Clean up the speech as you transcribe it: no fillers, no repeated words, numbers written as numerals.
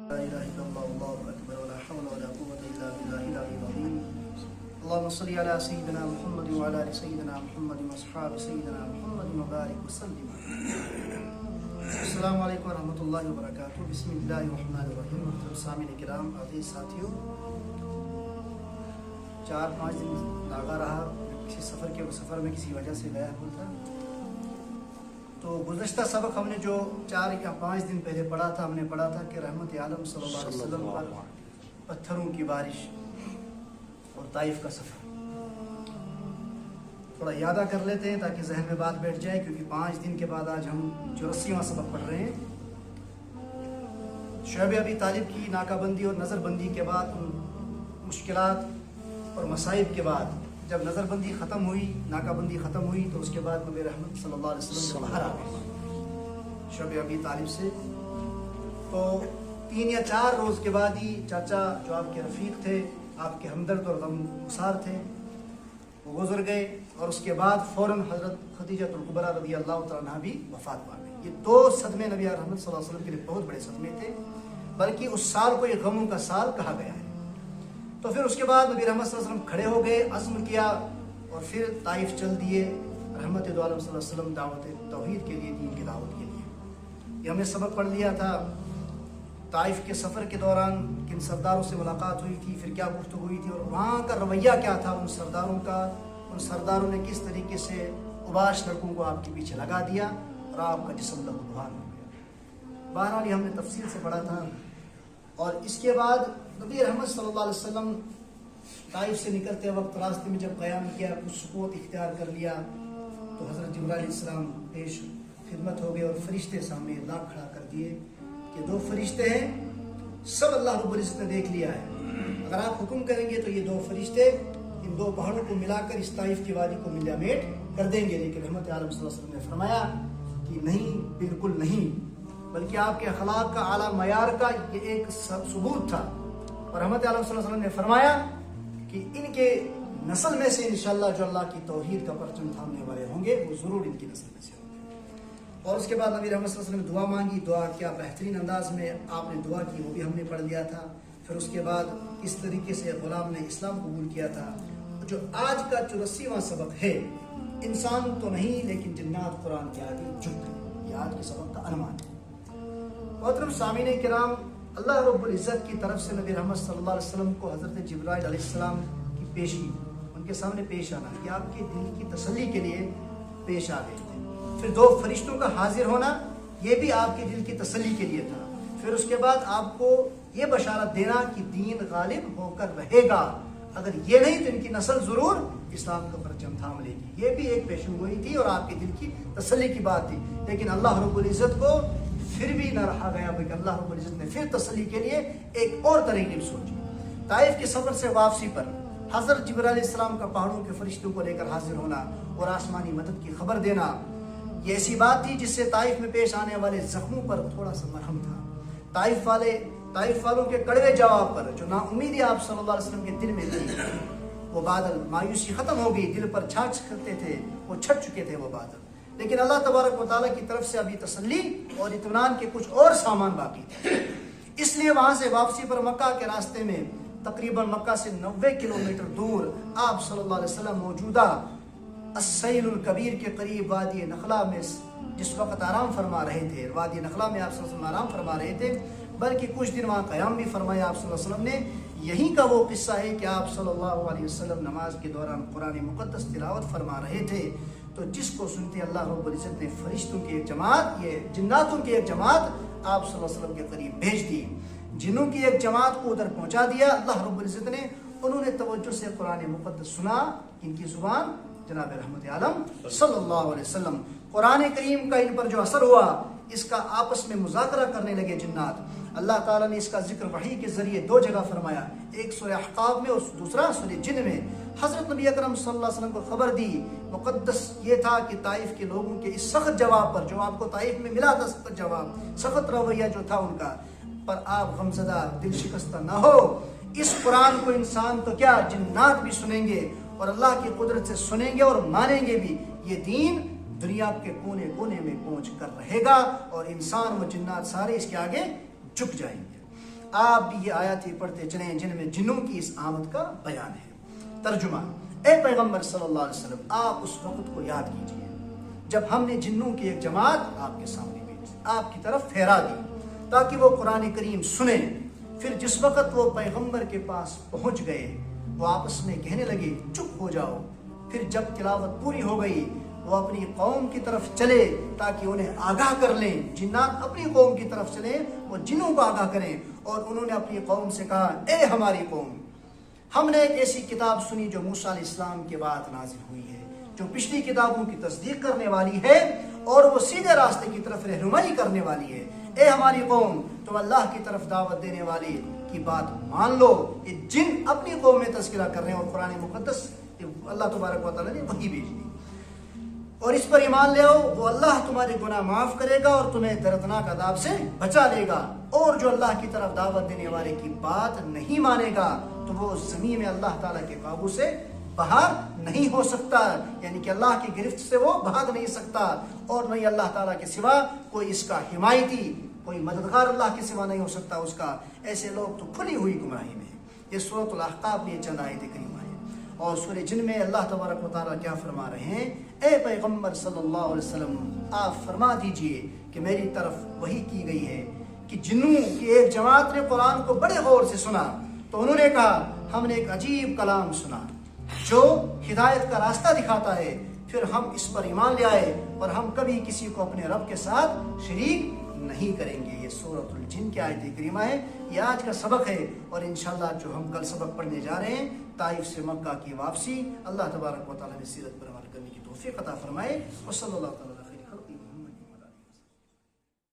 لا إله إلا الله والله أكبر ولا حول ولا قوة إلا بالله العلي العظيم. اللهم صل على سيدنا محمد وعلى آل سيدنا محمد وأصحاب سيدنا محمد وبارك وسلم. السلام علیکم ورحمۃ اللہ وبرکاتہ. بسم اللہ الرحمن الرحیم. محترم سامعین کرام، عزیز ساتھیوں، 4-5 دن لاغا رہا. کسی سفر میں کسی وجہ سے گیا ہوا تھا. تو گزشتہ سبق ہم نے جو 4 یا 5 دن پہلے پڑھا تھا، ہم نے پڑھا تھا کہ رحمت عالم صلی اللہ علیہ وسلم پر پتھروں کی بارش اور طائف کا سفر. تھوڑا یادہ کر لیتے ہیں تاکہ ذہن میں بات بیٹھ جائے، کیونکہ 5 دن کے بعد آج ہم 84واں سبق پڑھ رہے ہیں. شعیب ابی طالب کی ناکہ بندی اور نظر بندی کے بعد، ان مشکلات اور مصائب کے بعد، جب نظر بندی ختم ہوئی، ناکہ بندی ختم ہوئی، تو اس کے بعد نبی رحمت صلی اللہ علیہ وسلم باہر آ گئے شعیب ابی طالب سے. تو 3 یا 4 روز کے بعد ہی چاچا جو آپ کے رفیق تھے، آپ کے ہمدرد اور غمگسار تھے، وہ گزر گئے. اور اس کے بعد فوراً حضرت خدیجہ الکبریٰ رضی اللہ تعالیٰ عنہا بھی وفات پا گئی. یہ 2 صدمے نبی رحمت صلی اللہ علیہ وسلم کے لیے بہت بڑے صدمے تھے، بلکہ اس سال کو یہ غموں کا سال کہا گیا ہے. تو پھر اس کے بعد نبی رحمت صلی اللہ علیہ وسلم کھڑے ہو گئے، عزم کیا اور پھر طائف چل دیے. رحمت دو عالم صلی اللہ علیہ وسلم دعوت توحید کے لیے، دین کی دعوت کے لیے. یہ ہم نے سبق پڑھ لیا تھا. طائف کے سفر کے دوران کن سرداروں سے ملاقات ہوئی تھی، پھر کیا گفتگو ہوئی تھی، اور وہاں کا رویہ کیا تھا ان سرداروں کا. ان سرداروں نے کس طریقے سے اوباش لڑکوں کو آپ کے پیچھے لگا دیا اور آپ کا جسم لہوبہان ہو گیا. بہرحال یہ ہم نے تفصیل سے پڑھا تھا. اور اس کے بعد نبی رحمت صلی اللہ علیہ وسلم طائف سے نکلتے وقت راستے میں جب قیام کیا، کچھ سکوت اختیار کر لیا، تو حضرت جبرائیل علیہ السلام پیش خدمت ہو گئے اور فرشتے سامنے لا کھڑا کر دیے کہ 2 فرشتے ہیں، سب اللہ رب العزت نے دیکھ لیا ہے. اگر آپ حکم کریں گے تو یہ 2 فرشتے ان 2 پہاڑوں کو ملا کر اس طائف کی وادی کو ملیا میٹ کر دیں گے. لیکن رحمت عالم صلی اللہ علیہ وسلم نے فرمایا کہ نہیں، بالکل نہیں، بلکہ آپ کے اخلاق کا اعلیٰ معیار کا یہ ایک ثبوت تھا. اور رحمت عالم صلی اللہ علیہ وسلم نے فرمایا کہ ان کے نسل میں سے انشاءاللہ جو اللہ کی توحید کا پرچم تھامنے والے ہوں گے، وہ ضرور ان کی نسل میں سے ہوں گے. اور اس کے بعد نبی رحمت صلی اللہ علیہ وسلم نے دعا مانگی. دعا کیا بہترین انداز میں آپ نے دعا کی، وہ بھی ہم نے پڑھ لیا تھا. پھر اس کے بعد کس طریقے سے غلام نے اسلام قبول کیا تھا. جو آج کا 84واں سبق ہے، انسان تو نہیں لیکن جنات قرآن کے آگے جھک گئے، یہ آج کے سبق کا عنوان ہے. محترم سامعین کرام، اللہ رب العزت کی طرف سے نبی رحمت صلی اللہ علیہ وسلم کو حضرت جبرائیل علیہ السلام کی پیشی، ان کے سامنے پیش آنا، یہ آپ کے دل کی تسلی کے لیے پیش آ گئے تھے. پھر 2 فرشتوں کا حاضر ہونا، یہ بھی آپ کے دل کی تسلی کے لیے تھا. پھر اس کے بعد آپ کو یہ بشارت دینا کہ دین غالب ہو کر رہے گا، اگر یہ نہیں تو ان کی نسل ضرور اسلام کا پرچم تھام لے گی. یہ بھی ایک پیشن گوئی تھی اور آپ کے دل کی تسلی کی بات تھی. لیکن اللہ رب العزت کو پھر بھی نہ رہا گیا، بلکہ اللہ رب العزت نے پھر تسلی کے لیے ایک اور ترغیب سوچی. طائف کے سفر سے واپسی پر حضرت جبرائیل علیہ السلام کا پہاڑوں کے فرشتوں کو لے کر حاضر ہونا اور آسمانی مدد کی خبر دینا، یہ ایسی بات تھی جس سے طائف میں پیش آنے والے زخموں پر تھوڑا سا مرہم تھا. طائف والوں کے کڑوے جواب پر جو نا امیدی آپ صلی اللہ علیہ وسلم کے دل میں تھی، وہ بادل مایوسی ختم ہو گئی. دل پر چھا کرتے تھے، وہ چھٹ چکے تھے وہ بادل. لیکن اللہ تبارک و تعالیٰ کی طرف سے ابھی تسلی اور اطمینان کے کچھ اور سامان باقی تھے. اس لیے وہاں سے واپسی پر مکہ کے راستے میں تقریباً مکہ سے 90 کلومیٹر دور آپ صلی اللہ علیہ وسلم موجودہ السیل الکبیر کے قریب وادی نخلا میں جس وقت آرام فرما رہے تھے. وادی نخلا میں آپ صلی اللہ علیہ وسلم آرام فرما رہے تھے، بلکہ کچھ دن وہاں قیام بھی فرمایا آپ صلی اللہ علیہ وسلم نے. یہی کا وہ قصہ ہے کہ آپ صلی اللہ علیہ وسلم نماز کے دوران قرآن مقدس تلاوت فرما رہے تھے، تو جس کو سنتے اللہ رب العزت نے فرشتوں کی ایک جماعت، یہ جناتوں کی ایک جماعت آپ صلی اللہ علیہ وسلم کے قریب بھیج دی. جنوں کی ایک جماعت کو ادھر پہنچا دیا اللہ رب العزت نے. انہوں نے توجہ سے قرآن مقدس سنا. ان کی زبان جناب رحمت عالم صلی اللہ علیہ وسلم. قرآن کریم کا ان پر جو اثر ہوا، اس کا آپس میں مذاکرہ کرنے لگے جنات. اللہ تعالیٰ نے اس کا ذکر وحی کے ذریعے 2 جگہ فرمایا، ایک سورہ احقاف میں اور دوسرا سورہ جن میں. حضرت نبی اکرم صلی اللہ علیہ وسلم کو خبر دی. مقدس یہ تھا کہ طائف کے لوگوں کے اس سخت جواب پر، جو آپ کو طائف میں ملا تھا سخت جواب، سخت رویہ جو تھا ان کا، پر آپ غمزدہ دل شکستہ نہ ہو. اس قرآن کو انسان تو کیا، جنات بھی سنیں گے اور اللہ کی قدرت سے سنیں گے اور مانیں گے بھی. یہ دین دنیا کے کونے کونے میں پہنچ کر رہے گا اور انسان و جنات سارے اس کے آگے جھک جائیں گے. آپ بھی یہ آیاتیں پڑھتے چلیں جن میں جنوں کی اس آمد کا بیان ہے۔ ترجمہ: اے پیغمبر صلی اللہ علیہ وسلم، آپ اس وقت کو یاد کیجئے جب ہم نے جنوں کی ایک جماعت آپ کے سامنے بھیجی، آپ کی طرف پھیرا دی تاکہ وہ قرآن کریم سنیں۔ پھر جس وقت وہ پیغمبر کے پاس پہنچ گئے وہ آپس میں کہنے لگے چپ ہو جاؤ۔ پھر جب تلاوت پوری ہو گئی وہ اپنی قوم کی طرف چلے تاکہ انہیں آگاہ کر لیں۔ جنات اپنی قوم کی طرف چلیں، وہ جنوں کو آگاہ کریں، اور انہوں نے اپنی قوم سے کہا اے ہماری قوم، ہم نے ایک ایسی کتاب سنی جو موسیٰ علیہ السلام کے بعد نازل ہوئی ہے، جو پچھلی کتابوں کی تصدیق کرنے والی ہے اور وہ سیدھے راستے کی طرف رہنمائی کرنے والی ہے۔ اے ہماری قوم، تم اللہ کی طرف دعوت دینے والے کی بات مان لو۔ یہ جن اپنی قوم میں تذکرہ کر رہے ہیں اور قرآن مقدس اللہ تبارک و تعالیٰ نے وہی بھیج دی، اور اس پر ایمان لے آؤ، وہ اللہ تمہارے گناہ معاف کرے گا اور تمہیں دردناک عذاب سے بچا لے گا۔ اور جو اللہ کی طرف دعوت دینے والے کی بات نہیں مانے گا تو وہ زمین میں اللہ تعالیٰ کے قابو سے باہر نہیں ہو سکتا، یعنی کہ اللہ کی گرفت سے وہ بھاگ نہیں سکتا، اور نہیں اللہ تعالیٰ کے سوا کوئی اس کا حمایتی، کوئی مددگار اللہ کے سوا نہیں ہو سکتا اس کا۔ ایسے لوگ تو کھلی ہوئی گمراہی میں ہیں۔ یہ سورۃ الاحقاف میں چند آیتیں کریمہ ہیں، اور سورہ جن میں اللہ تبارک و تعالیٰ کیا فرما رہے ہیں؟ اے پیغمبر صلی اللہ علیہ وسلم، آپ فرما دیجئے کہ میری طرف وحی کی گئی ہے کہ جنوں کی ایک جماعت نے قرآن کو بڑے غور سے سنا تو انہوں نے کہا ہم نے ایک عجیب کلام سنا جو ہدایت کا راستہ دکھاتا ہے، پھر ہم اس پر ایمان لے آئے اور ہم کبھی کسی کو اپنے رب کے ساتھ شریک نہیں کریں گے۔ یہ سورۃ الجن کی آیت کریمہ ہے، یہ آج کا سبق ہے، اور انشاءاللہ جو ہم کل سبق پڑھنے جا رہے ہیں طائف سے مکہ کی واپسی۔ اللہ تبارک و تعالیٰ نے سیرت پر عمل کرنے کی توفیق عطا فرمائے، اور صلی اللہ تعالیٰ